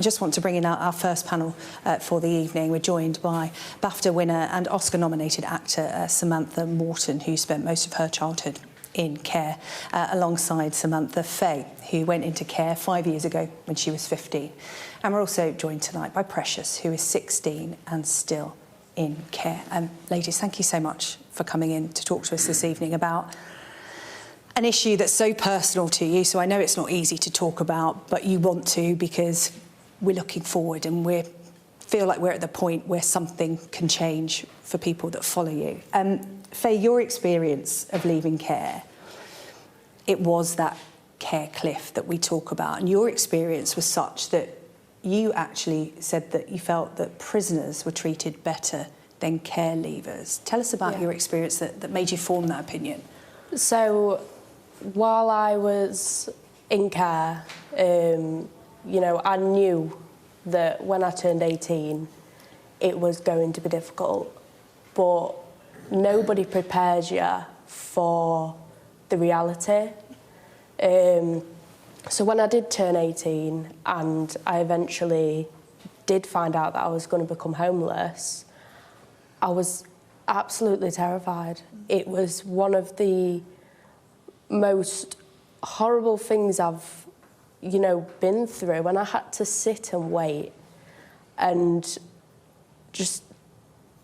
I just want to bring in our first panel for the evening. We're joined by BAFTA winner and Oscar-nominated actor Samantha Morton, who spent most of her childhood in care, alongside Samantha Faye, who went into care 5 years ago when she was 15. And we're also joined tonight by Precious, who is 16 and still in care. Ladies, thank you so much for coming in to talk to us this evening about an issue that's so personal to you. So I know it's not easy to talk about, but you want to, because we're looking forward and we feel like we're at the point where something can change for people that follow you. Faye, your experience of leaving care, it was that care cliff that we talk about, and your experience was such that you actually said that you felt that prisoners were treated better than care leavers. Tell us about your experience that made you form that opinion. So, while I was in care, you know, I knew that when I turned 18, it was going to be difficult, but nobody prepares you for the reality. So when I did turn 18 and I eventually did find out that I was going to become homeless, I was absolutely terrified. It was one of the most horrible things I've, you know, been through, and I had to sit and wait and just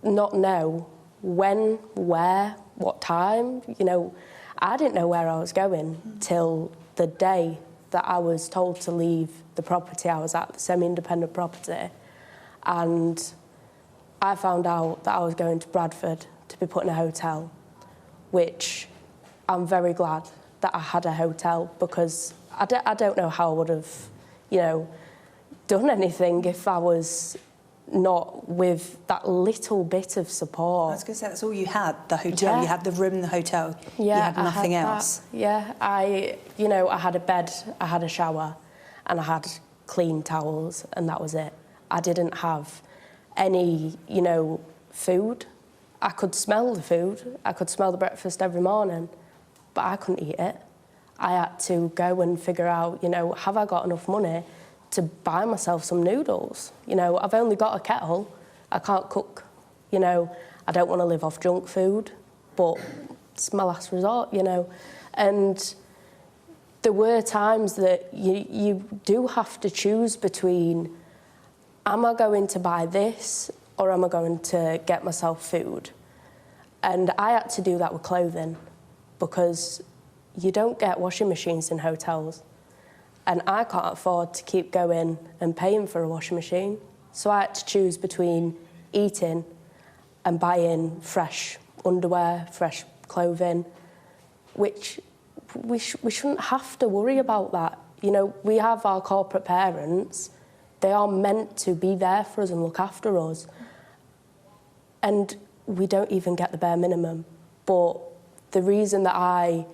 not know when, where, what time. You know, I didn't know where I was going till the day that I was told to leave the property I was at, the semi-independent property, and I found out that I was going to Bradford to be put in a hotel, which I'm very glad that I had a hotel, because I don't know how I would have, you know, done anything if I was not with that little bit of support. I was going to say, that's all you had, the hotel. Yeah. You had the room, the hotel. Yeah, you had nothing else. Yeah, you know, I had a bed, I had a shower, and I had clean towels, and that was it. I didn't have any, you know, food. I could smell the food. I could smell the breakfast every morning, but I couldn't eat it. I had to go and figure out, you know, have I got enough money to buy myself some noodles? You know, I've only got a kettle. I can't cook. You know, I don't want to live off junk food, but it's my last resort, you know. And there were times that you do have to choose between, am I going to buy this or am I going to get myself food? And I had to do that with clothing, because you don't get washing machines in hotels. And I can't afford to keep going and paying for a washing machine. So I had to choose between eating and buying fresh underwear, fresh clothing, which we shouldn't have to worry about that. You know, we have our corporate parents. They are meant to be there for us and look after us. And we don't even get the bare minimum. But the reason that I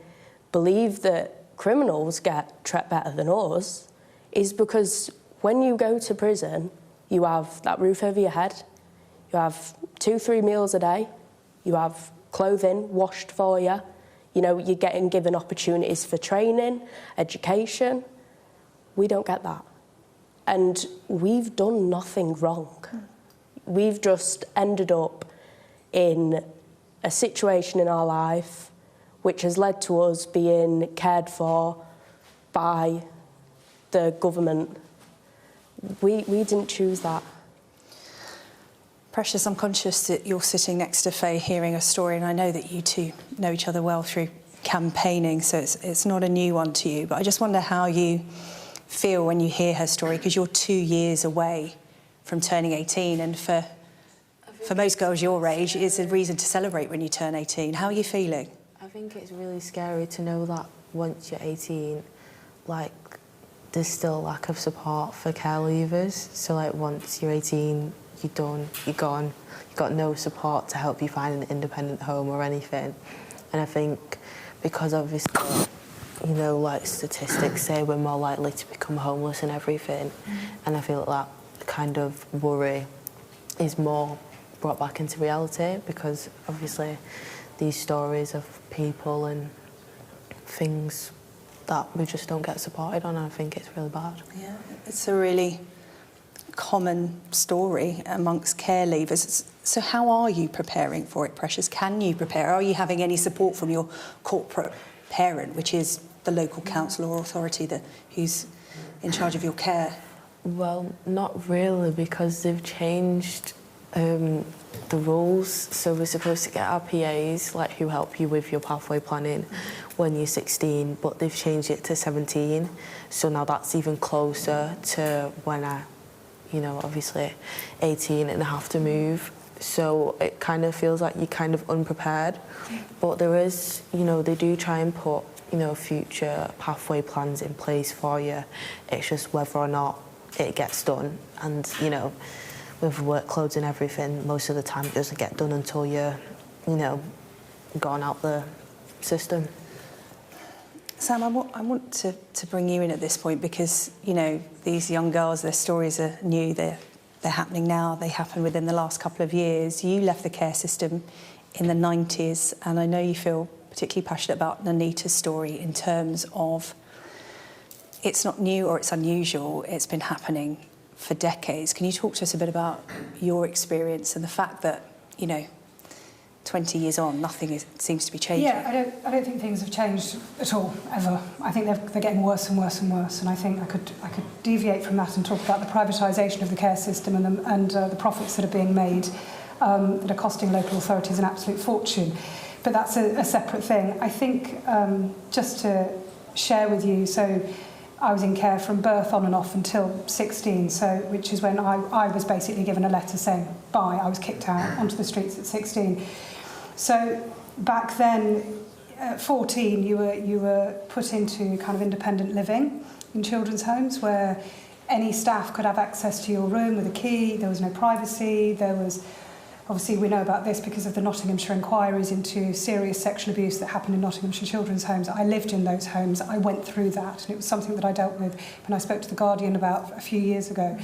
believe that criminals get treated better than us is because when you go to prison, you have that roof over your head, you have 2-3 meals a day, you have clothing washed for you, you know, you're getting given opportunities for training, education. We don't get that. And we've done nothing wrong. We've just ended up in a situation in our life which has led to us being cared for by the government. We didn't choose that. Precious, I'm conscious that you're sitting next to Faye hearing a story, and I know that you two know each other well through campaigning, so it's not a new one to you, but I just wonder how you feel when you hear her story, because you're 2 years away from turning 18, and for most girls your age, it's a reason to celebrate when you turn 18. How are you feeling? I think it's really scary to know that once you're 18, like, there's still a lack of support for care leavers. So, like, once you're 18, you're done, you're gone. You've got no support to help you find an independent home or anything. And I think because obviously, you know, like, statistics say we're more likely to become homeless and everything. And I feel that kind of worry is more brought back into reality, because obviously these stories of people and things that we just don't get supported on, and I think it's really bad. Yeah, it's a really common story amongst care leavers. So how are you preparing for it, Precious? Can you prepare? Are you having any support from your corporate parent, which is the local council or authority who's in charge of your care? Well, not really, because they've changed the rules. So we're supposed to get our PAs, like, who help you with your pathway planning when you're 16, but they've changed it to 17. So now that's even closer to when I, obviously 18 and I have to move. So it kind of feels like you're kind of unprepared. But there is, they do try and put, future pathway plans in place for you. It's just whether or not it gets done. And, with workloads and everything, most of the time it doesn't get done until you're, gone out the system. Sam, I want to bring you in at this point because, these young girls, their stories are new, they're happening now, they happened within the last couple of years. You left the care system in the 90s, and I know you feel particularly passionate about Nonita's story in terms of it's not new or it's unusual, it's been happening for decades. Can you talk to us a bit about your experience and the fact that, 20 years on, nothing seems to be changing? Yeah, I don't think things have changed at all, ever. I think they're getting worse and worse and worse, and I think I could deviate from that and talk about the privatisation of the care system and the profits that are being made that are costing local authorities an absolute fortune. But that's a separate thing. I think, just to share with you, so I was in care from birth on and off until 16, which is when I was basically given a letter saying bye. I was kicked out onto the streets at 16. So back then, at 14, you were put into kind of independent living in children's homes where any staff could have access to your room with a key. There was no privacy. There was, obviously we know about this because of the Nottinghamshire inquiries into serious sexual abuse that happened in Nottinghamshire children's homes. I lived in those homes. I went through that, and it was something that I dealt with when I spoke to The Guardian about a few years ago.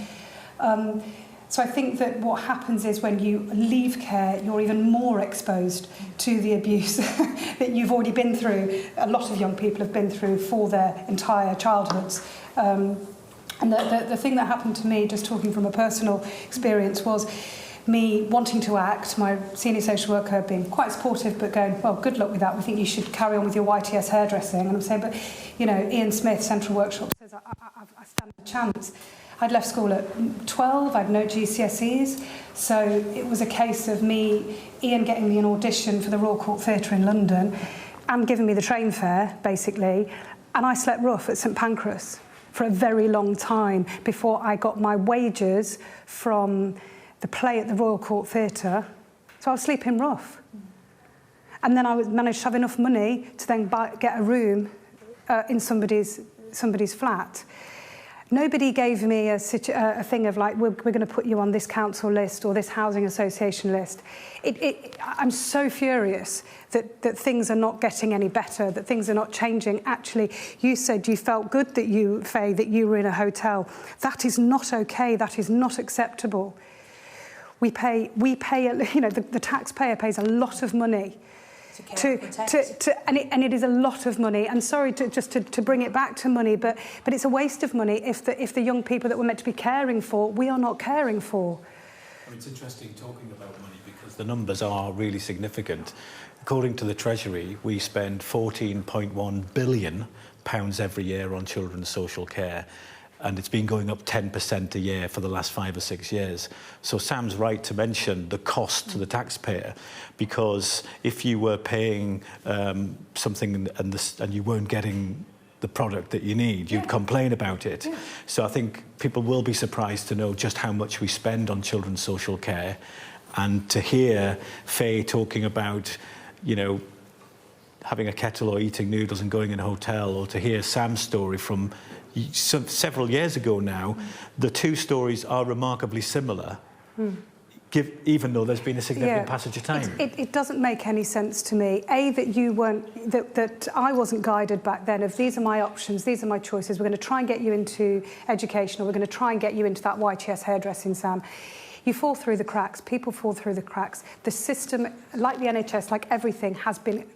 So I think that what happens is when you leave care, you're even more exposed to the abuse that you've already been through. A lot of young people have been through for their entire childhoods. And the thing that happened to me, just talking from a personal experience, was me wanting to act, my senior social worker being quite supportive but going, well, good luck with that, we think you should carry on with your YTS hairdressing. And I'm saying, but, Ian Smith, Central Workshop, says I stand a chance. I'd left school at 12, I'd no GCSEs, so it was a case of Ian getting me an audition for the Royal Court Theatre in London and giving me the train fare, basically, and I slept rough at St Pancras for a very long time before I got my wages from the play at the Royal Court Theatre, so I was sleeping rough. And then I managed to have enough money to then get a room in somebody's flat. Nobody gave me a thing of like, we're going to put you on this council list or this housing association list. I'm so furious that things are not getting any better, that things are not changing. Actually, you said you felt good that Faye, that you were in a hotel. That is not okay. That is not acceptable. We pay. The taxpayer pays a lot of money. And it is a lot of money. And sorry to bring it back to money, but it's a waste of money if the young people that we're meant to be caring for, we are not caring for. It's interesting talking about money because the numbers are really significant. According to the Treasury, we spend £14.1 billion every year on children's social care. And it's been going up 10% a year for the last 5 or 6 years. So Sam's right to mention the cost to the taxpayer, because if you were paying something and you weren't getting the product that you need, you'd complain about it. Yeah. So I think people will be surprised to know just how much we spend on children's social care, and to hear Faye talking about, having a kettle or eating noodles and going in a hotel, or to hear Sam's story from several years ago now, the two stories are remarkably similar, even though there's been a significant passage of time. It doesn't make any sense to me, that I wasn't guided back then of these are my options, these are my choices, we're going to try and get you into education, or we're going to try and get you into that YTS hairdressing, Sam. You fall through the cracks, people fall through the cracks. The system, like the NHS, like everything, has been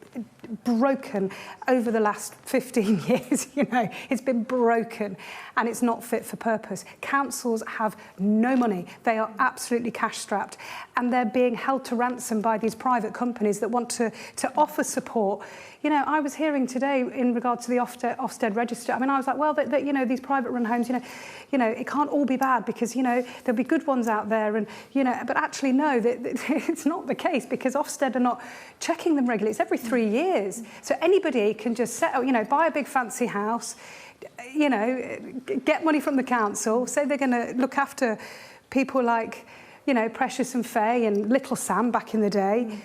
broken over the last 15 years, you know. It's been broken and it's not fit for purpose. Councils have no money. They are absolutely cash-strapped and they're being held to ransom by these private companies that want to offer support. You know, I was hearing today in regard to the Ofsted register, I mean, I was like, well, you know, these private-run homes, you know, it can't all be bad because, you know, there'll be good ones out there and, you know, but actually, no, it's not the case because Ofsted are not checking them regularly. It's every 3 years. So anybody can just set up, you know, buy a big fancy house, you know, get money from the council, say they're going to look after people like, you know, Precious and Faye and Little Sam back in the day.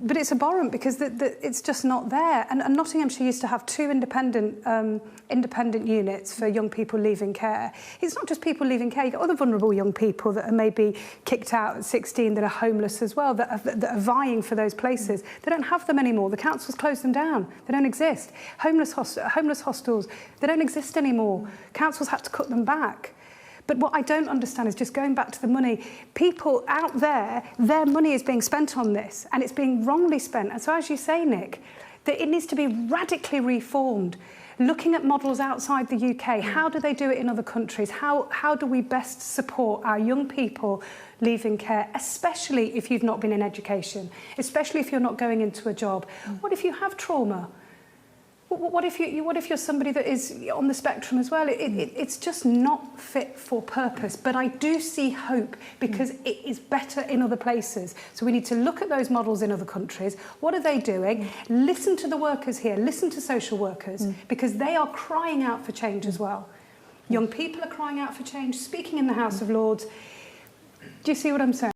But it's abhorrent because it's just not there. And Nottinghamshire used to have 2 independent units for young people leaving care. It's not just people leaving care. You've got other vulnerable young people that are maybe kicked out at 16 that are homeless as well, that are vying for those places. They don't have them anymore. The council's closed them down. They don't exist. Homeless hostels, they don't exist anymore. Councils had to cut them back. But what I don't understand is just going back to the money. People out there, their money is being spent on this and it's being wrongly spent. And so as you say, Nick, that it needs to be radically reformed. Looking at models outside the UK, how do they do it in other countries? How do we best support our young people leaving care, especially if you've not been in education, especially if you're not going into a job? What if you have trauma? What if you're somebody that is on the spectrum as well? It's just not fit for purpose. But I do see hope because it is better in other places. So we need to look at those models in other countries. What are they doing? Listen to the workers here. Listen to social workers because they are crying out for change as well. Young people are crying out for change, speaking in the House of Lords. Do you see what I'm saying?